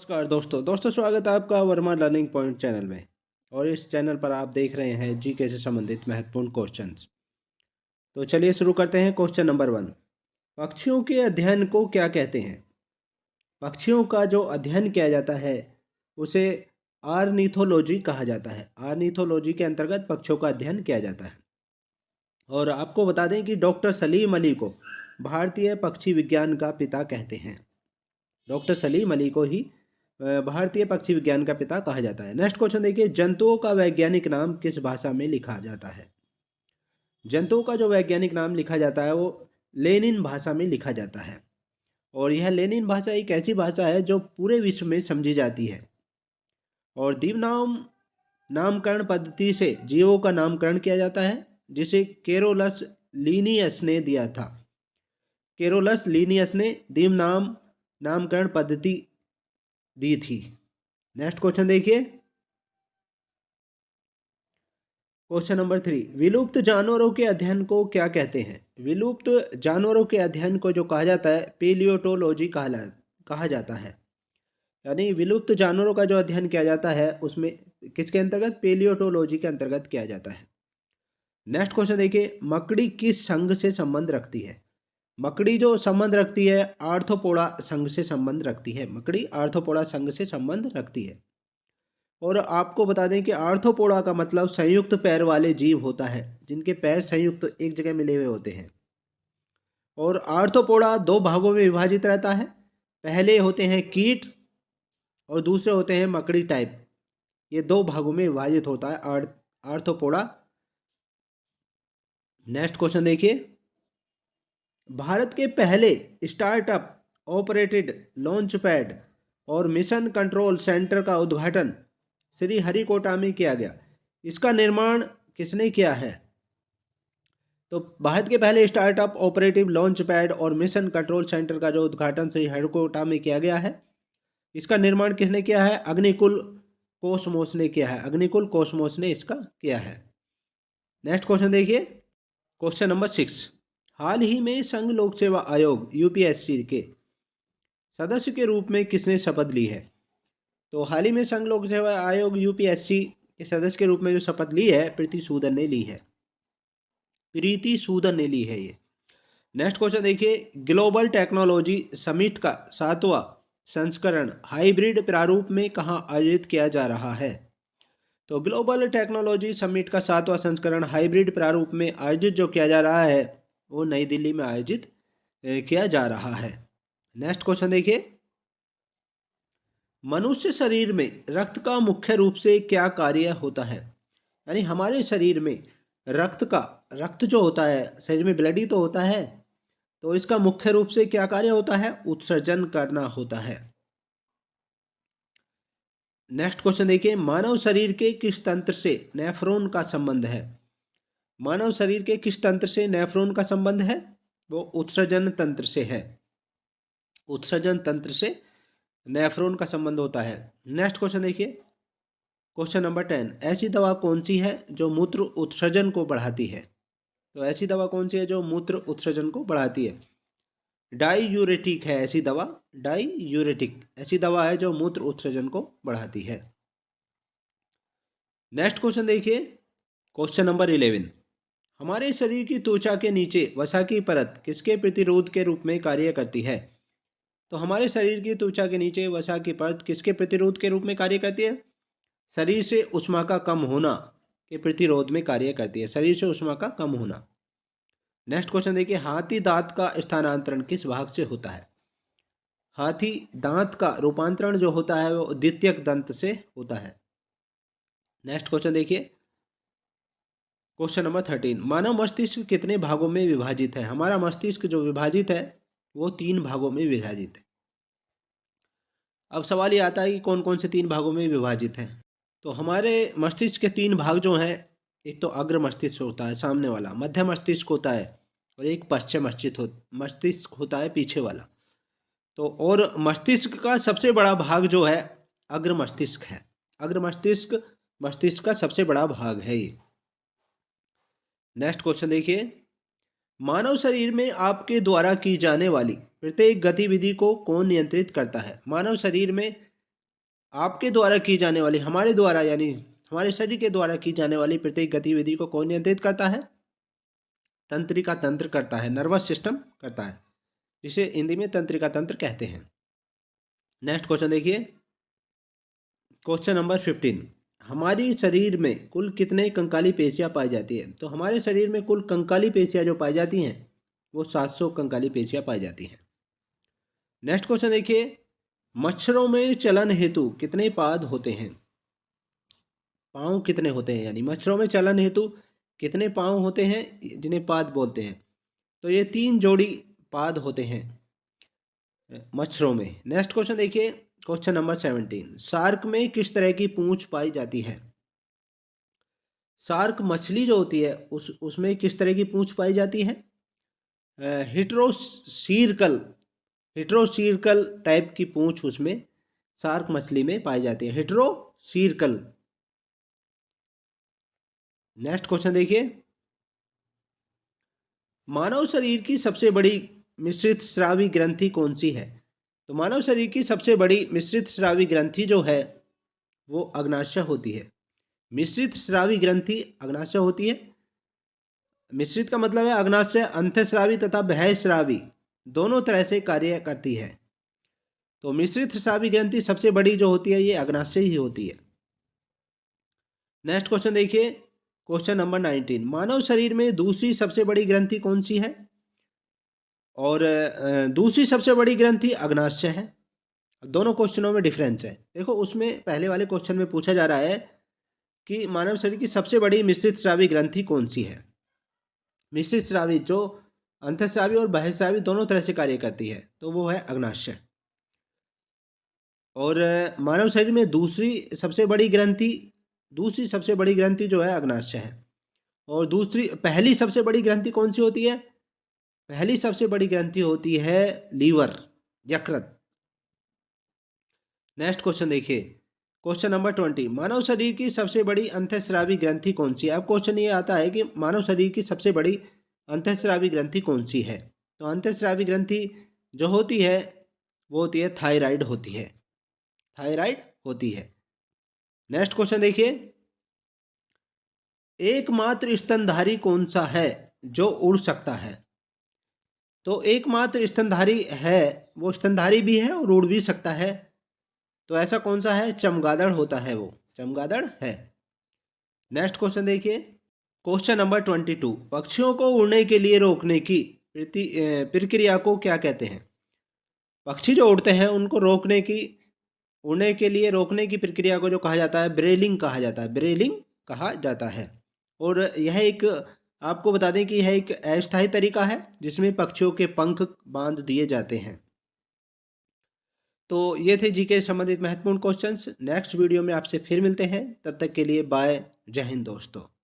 नमस्कार दोस्तों स्वागत है आपका वर्मा लर्निंग पॉइंट चैनल में। और इस चैनल पर आप देख रहे हैं जीके से संबंधित महत्वपूर्ण क्वेश्चंस। तो चलिए शुरू करते हैं। क्वेश्चन नंबर 1, पक्षियों के अध्ययन को क्या कहते हैं? पक्षियों का जो अध्ययन किया जाता है उसे आर्निथोलॉजी कहा जाता है। आर्निथोलॉजी के अंतर्गत पक्षियों का अध्ययन किया जाता है। और आपको बता दें कि डॉक्टर सलीम अली को भारतीय पक्षी विज्ञान का पिता कहते हैं। डॉक्टर सलीम अली को ही भारतीय पक्षी विज्ञान का पिता कहा जाता है। नेक्स्ट क्वेश्चन देखिए, जंतुओं का वैज्ञानिक नाम किस भाषा में लिखा जाता है? जंतुओं का जो वैज्ञानिक नाम लिखा जाता है वो लेनिन भाषा में लिखा जाता है। और यह लेनिन भाषा एक ऐसी भाषा है जो पूरे विश्व में समझी जाती है। और द्वीपनाम नामकरण पद्धति से जीवों का नामकरण किया जाता है, जिसे केरोलस लीनियस ने दिया था। केरोलस लीनियस ने द्वीपनाम नामकरण पद्धति दी थी। नेक्स्ट क्वेश्चन देखिए, क्वेश्चन नंबर 3, विलुप्त जानवरों के अध्ययन को क्या कहते हैं? विलुप्त जानवरों के अध्ययन को जो कहा जाता है पेलियोटोलॉजी कहा जाता है। यानी विलुप्त जानवरों का जो अध्ययन किया जाता है उसमें किसके अंतर्गत? पेलियोटोलॉजी के अंतर्गत किया जाता है। नेक्स्ट क्वेश्चन देखिए, मकड़ी किस संघ से संबंध रखती है? मकड़ी जो संबंध रखती है आर्थ्रोपोडा संघ से संबंध रखती है। मकड़ी आर्थ्रोपोडा संघ से संबंध रखती है। और आपको बता दें कि आर्थ्रोपोडा का मतलब संयुक्त पैर वाले जीव होता है, जिनके पैर संयुक्त एक जगह मिले हुए होते हैं। और आर्थ्रोपोडा दो भागों में विभाजित रहता है। पहले होते हैं कीट और दूसरे होते हैं मकड़ी टाइप। ये दो भागों में विभाजित होता है आर्थ्रोपोडा। नेक्स्ट क्वेश्चन देखिए, भारत के पहले स्टार्टअप ऑपरेटेड लॉन्च पैड और मिशन कंट्रोल सेंटर का उद्घाटन श्रीहरिकोटा में किया गया। इसका निर्माण किसने किया है? तो भारत के पहले स्टार्टअप ऑपरेटिव लॉन्च पैड और मिशन कंट्रोल सेंटर का जो उद्घाटन श्रीहरिकोटा में किया गया है, इसका निर्माण किसने किया है? अग्निकुल कोसमोस ने किया है। अग्निकुल कोसमोस ने इसका किया है। नेक्स्ट क्वेश्चन देखिए, क्वेश्चन नंबर 6, हाल ही में संघ लोक सेवा आयोग यूपीएससी के सदस्य के रूप में किसने शपथ ली है? तो हाल ही में संघ लोक सेवा आयोग यूपीएससी के सदस्य के रूप में जो शपथ ली है प्रीति सूदन ने ली है। प्रीति सूदन ने ली है ये। नेक्स्ट क्वेश्चन देखिए, ग्लोबल टेक्नोलॉजी समिट का 7वां संस्करण हाइब्रिड प्रारूप में कहाँ आयोजित किया जा रहा है? तो ग्लोबल टेक्नोलॉजी समिट का 7वां संस्करण हाइब्रिड प्रारूप में आयोजित जो किया जा रहा है वो नई दिल्ली में आयोजित किया जा रहा है। नेक्स्ट क्वेश्चन देखिए, मनुष्य शरीर में रक्त का मुख्य रूप से क्या कार्य होता है? यानी हमारे शरीर में रक्त जो होता है, शरीर में ब्लड ही तो होता है, तो इसका मुख्य रूप से क्या कार्य होता है? उत्सर्जन करना होता है। नेक्स्ट क्वेश्चन देखिए, मानव शरीर के किस तंत्र से नेफ्रॉन का संबंध है? मानव शरीर के किस तंत्र से नेफ्रॉन का संबंध है? वो उत्सर्जन तंत्र से है। उत्सर्जन तंत्र से नेफ्रॉन का संबंध होता है। नेक्स्ट क्वेश्चन देखिए, क्वेश्चन नंबर 10, ऐसी दवा कौन सी है जो मूत्र उत्सर्जन को बढ़ाती है? तो ऐसी दवा कौन सी है जो मूत्र उत्सर्जन को बढ़ाती है? डाईयूरेटिक है ऐसी दवा। डाईयूरेटिक ऐसी दवा है जो मूत्र उत्सर्जन को बढ़ाती है। नेक्स्ट क्वेश्चन देखिए, क्वेश्चन नंबर 11, हमारे शरीर की त्वचा के नीचे वसा की परत किसके प्रतिरोध के रूप में कार्य करती है? तो हमारे शरीर की त्वचा के नीचे वसा की परत किसके प्रतिरोध के रूप में कार्य करती है? शरीर से ऊष्मा का कम होना के प्रतिरोध में कार्य करती है। शरीर से ऊष्मा का कम होना। नेक्स्ट क्वेश्चन देखिए, हाथी दांत का स्थानांतरण किस भाग से होता है? हाथी दांत का रूपांतरण जो होता है वो द्वितीयक दंत से होता है। नेक्स्ट क्वेश्चन देखिए, क्वेश्चन नंबर 13, मानव मस्तिष्क कितने भागों में विभाजित है? हमारा मस्तिष्क जो विभाजित है वो 3 भागों में विभाजित है। अब सवाल ये आता है कि कौन कौन से 3 भागों में विभाजित है? तो हमारे मस्तिष्क के 3 भाग जो हैं, एक तो अग्र मस्तिष्क होता है सामने वाला, मध्य मस्तिष्क होता है और एक पश्चिम मस्तिष्क होता है पीछे वाला। तो और मस्तिष्क का सबसे बड़ा भाग जो है अग्र मस्तिष्क है। अग्र मस्तिष्क का सबसे बड़ा भाग है ये। नेक्स्ट क्वेश्चन देखिए, मानव शरीर में आपके द्वारा की जाने वाली प्रत्येक गतिविधि को कौन नियंत्रित करता है? मानव शरीर में आपके द्वारा की जाने वाली, हमारे द्वारा यानी हमारे शरीर के द्वारा की जाने वाली प्रत्येक गतिविधि को कौन नियंत्रित करता है? तंत्रिका तंत्र करता है, नर्वस सिस्टम करता है, जिसे हिंदी में तंत्रिका तंत्र कहते हैं। नेक्स्ट क्वेश्चन देखिए, क्वेश्चन नंबर 15। हमारी शरीर में कुल कितने कंकाली पेशियां पाई जाती है? तो हमारे शरीर में कुल कंकाली पेशियां जो पाई जाती हैं वो 700 कंकाली पेशियां पाई जाती हैं। नेक्स्ट क्वेश्चन देखिए, मच्छरों में चलन हेतु कितने पाद होते हैं? पाँव कितने होते हैं, यानी मच्छरों में चलन हेतु कितने पाँव होते हैं जिन्हें पाद बोलते हैं? तो ये 3 जोड़ी पाद होते हैं मच्छरों में। नेक्स्ट क्वेश्चन देखिए, क्वेश्चन नंबर 17। शार्क में किस तरह की पूंछ पाई जाती है? शार्क मछली जो होती है उसमें किस तरह की पूंछ पाई जाती है? हिट्रोसीरकल हिट्रोसीरकल टाइप की पूंछ उसमें शार्क मछली में पाई जाती है, हिट्रोसीरकल। नेक्स्ट क्वेश्चन देखिए, मानव शरीर की सबसे बड़ी मिश्रित स्रावी ग्रंथि कौन सी है? तो मानव शरीर की सबसे बड़ी मिश्रित स्रावी ग्रंथि जो है वो अग्नाशय होती है। मिश्रित स्रावी ग्रंथि अग्नाशय होती है। मिश्रित का मतलब है अग्नाशय अंतःस्रावी तथा बहिःस्रावी दोनों तरह से कार्य करती है। तो मिश्रित स्रावी ग्रंथि सबसे बड़ी जो होती है ये अग्नाशय ही होती है। नेक्स्ट क्वेश्चन देखिए, क्वेश्चन नंबर 19। मानव शरीर में दूसरी सबसे बड़ी ग्रंथि कौन सी है? और दूसरी सबसे बड़ी ग्रंथि अग्नाशय है। दोनों क्वेश्चनों में डिफरेंस है। देखो, उसमें पहले वाले क्वेश्चन में पूछा जा रहा है कि मानव शरीर की सबसे बड़ी मिश्रित स्रावी ग्रंथि कौन सी है? मिश्रित स्रावी जो अंतःस्रावी और बहिःस्रावी दोनों तरह से कार्य करती है, तो वो है अग्नाशय। और मानव शरीर में दूसरी सबसे बड़ी ग्रंथि जो है अग्नाशय है। और पहली सबसे बड़ी ग्रंथि कौन सी होती है? पहली सबसे बड़ी ग्रंथि होती है लीवर, यकृत। नेक्स्ट क्वेश्चन देखिए, क्वेश्चन नंबर 20। मानव शरीर की सबसे बड़ी अंतःस्रावी ग्रंथि कौन सी है? अब क्वेश्चन ये आता है कि मानव शरीर की सबसे बड़ी अंतःस्रावी ग्रंथि कौन सी है? तो अंतःस्रावी ग्रंथि जो होती है वो होती है थायराइड होती है, थायराइड होती है। नेक्स्ट क्वेश्चन देखिए, एकमात्र स्तनधारी कौन सा है जो उड़ सकता है? तो एकमात्र स्तनधारी है, वो स्तनधारी भी है और उड़ भी सकता है। तो ऐसा कौन सा है? चमगादड़ होता है, वो चमगादड़ है। नेक्स्ट क्वेश्चन देखिए, क्वेश्चन नंबर 22। पक्षियों को उड़ने के लिए रोकने की प्रक्रिया को क्या कहते हैं? पक्षी जो उड़ते हैं उनको उड़ने के लिए रोकने की प्रक्रिया को जो कहा जाता है ब्रेलिंग कहा जाता है, ब्रेलिंग कहा जाता है। और यह एक, आपको बता दें कि यह एक अस्थायी तरीका है जिसमें पक्षियों के पंख बांध दिए जाते हैं। तो ये थे जीके से संबंधित महत्वपूर्ण क्वेश्चंस। नेक्स्ट वीडियो में आपसे फिर मिलते हैं, तब तक के लिए बाय, जय हिंद दोस्तों।